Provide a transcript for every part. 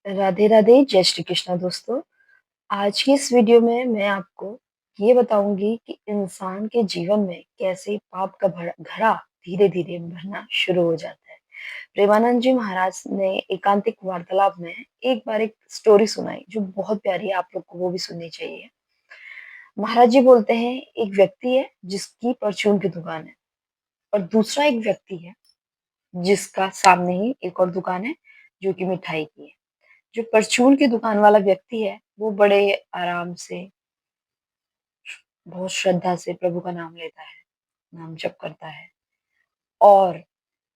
राधे राधे, जय श्री कृष्णा दोस्तों। आज की इस वीडियो में मैं आपको ये बताऊंगी कि इंसान के जीवन में कैसे पाप का घड़ा धीरे धीरे भरना शुरू हो जाता है। प्रेमानंद जी महाराज ने एकांतिक वार्तालाप में एक बार एक स्टोरी सुनाई जो बहुत प्यारी है, आप लोग को वो भी सुननी चाहिए। महाराज जी बोलते हैं, एक व्यक्ति है जिसकी परचून की दुकान है और दूसरा एक व्यक्ति है जिसका सामने ही एक और दुकान है जो कि मिठाई की है। जो परचून की दुकान वाला व्यक्ति है, वो बड़े आराम से, बहुत श्रद्धा से प्रभु का नाम लेता है, नाम जप करता है और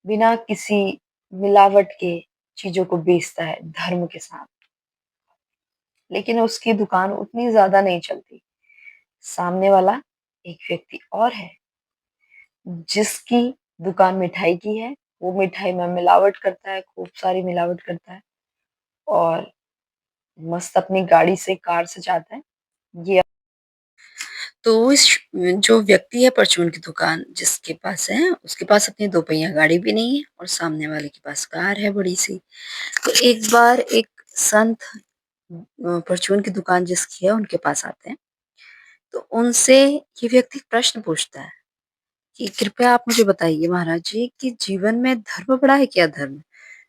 बिना किसी मिलावट के चीज़ों को बेचता है धर्म के साथ। लेकिन उसकी दुकान उतनी ज़्यादा नहीं चलती। सामने वाला एक व्यक्ति और है, जिसकी दुकान मिठाई की है। वो मिठाई में मिलावट करता है, खूब सारी मिलावट करता है और मस्त अपनी गाड़ी से, कार से जाता है। ये तो इस जो व्यक्ति है परचून की दुकान जिसके पास है, उसके पास अपनी दोपहिया गाड़ी भी नहीं है और सामने वाले के पास कार है बड़ी सी। तो एक बार एक संत परचून की दुकान जिसकी है उनके पास आते हैं। तो उनसे ये व्यक्ति प्रश्न पूछता है कि कृपया आप मुझे बताइए महाराज जी कि जीवन में धर्म बड़ा है क्या धर्म?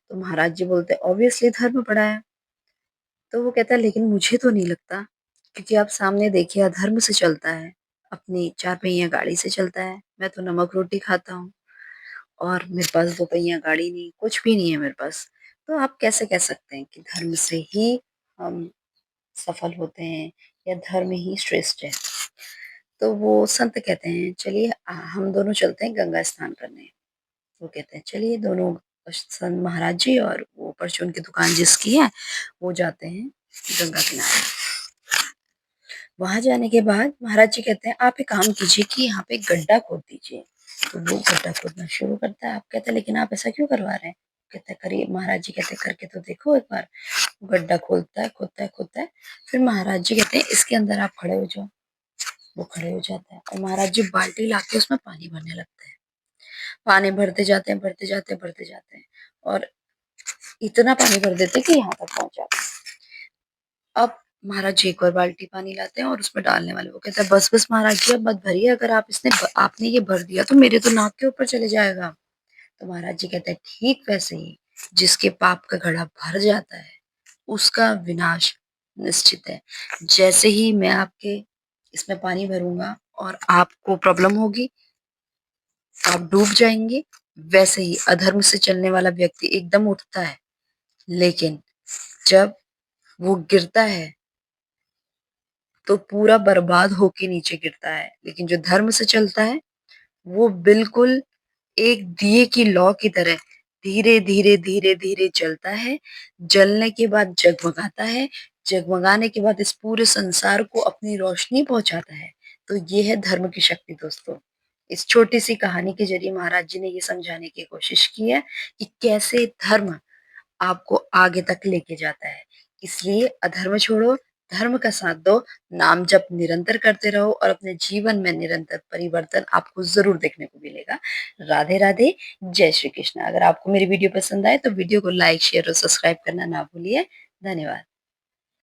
तो महाराज जी बोलते हैं ऑब्वियसली धर्म बड़ा है। तो वो कहता है लेकिन मुझे तो नहीं लगता, क्योंकि आप सामने देखिए अधर्म से चलता है, अपनी चार पहिया गाड़ी से चलता है। मैं तो नमक रोटी खाता हूँ और मेरे पास दो पहिया गाड़ी नहीं, कुछ भी नहीं है मेरे पास। तो आप कैसे कह सकते हैं कि धर्म से ही हम सफल होते हैं या धर्म ही श्रेष्ठ है? तो वो संत कहते हैं चलिए हम दोनों चलते हैं गंगा स्नान करने। वो कहते हैं चलिए दोनों, संत महाराज जी और वो परचून की दुकान जिसकी है वो जाते हैं गंगा किनारे। वहां जाने के बाद महाराज जी कहते हैं आप एक काम कीजिए कि यहाँ पे एक गड्ढा खोद दीजिए। तो वो गड्ढा खोदना शुरू करता है। आप कहते हैं लेकिन आप ऐसा क्यों करवा रहे हैं? कहते हैं करिए। महाराज जी कहते हैं करके तो देखो एक बार। गड्ढा खोदता है, खोदता है, खोदता है। फिर महाराज जी कहते हैं इसके अंदर आप खड़े हो जाओ। वो खड़े हो जाता है और महाराज जी बाल्टी लाके उसमें पानी भरने लगते हैं। पानी भरते जाते हैं, भरते जाते हैं, भरते जाते हैं और इतना पानी भर देते हैं कि यहाँ तक पहुंच जाते हैं। अब महाराज जी एक और बाल्टी पानी लाते हैं और उसमें डालने वाले। वो कहता है बस बस महाराज जी अब मत भरिए, अगर आपने ये भर दिया तो मेरे तो नाक के ऊपर चले जाएगा। तो महाराज जी कहते हैं ठीक वैसे ही जिसके पाप का घड़ा भर जाता है उसका विनाश निश्चित है। जैसे ही मैं आपके इसमें पानी भरूंगा और आपको प्रॉब्लम होगी, आप डूब जाएंगे, वैसे ही अधर्म से चलने वाला व्यक्ति एकदम उठता है, लेकिन जब वो गिरता है तो पूरा बर्बाद होके नीचे गिरता है। लेकिन जो धर्म से चलता है वो बिल्कुल एक दिए की लौ की तरह धीरे धीरे धीरे धीरे जलता है। जलने के बाद जगमगाता है, जगमगाने के बाद इस पूरे संसार को अपनी रोशनी पहुंचाता है। तो ये है धर्म की शक्ति दोस्तों। इस छोटी सी कहानी के जरिए महाराज जी ने ये समझाने की कोशिश की है कि कैसे धर्म आपको आगे तक लेके जाता है। इसलिए अधर्म छोड़ो, धर्म का साथ दो, नाम जप निरंतर करते रहो और अपने जीवन में निरंतर परिवर्तन आपको ज़रूर देखने को मिलेगा। राधे राधे, जय श्री कृष्ण। अगर आपको मेरी वीडियो पसंद आए तो वीडियो को लाइक, शेयर और सब्सक्राइब करना ना भूलिए। धन्यवाद।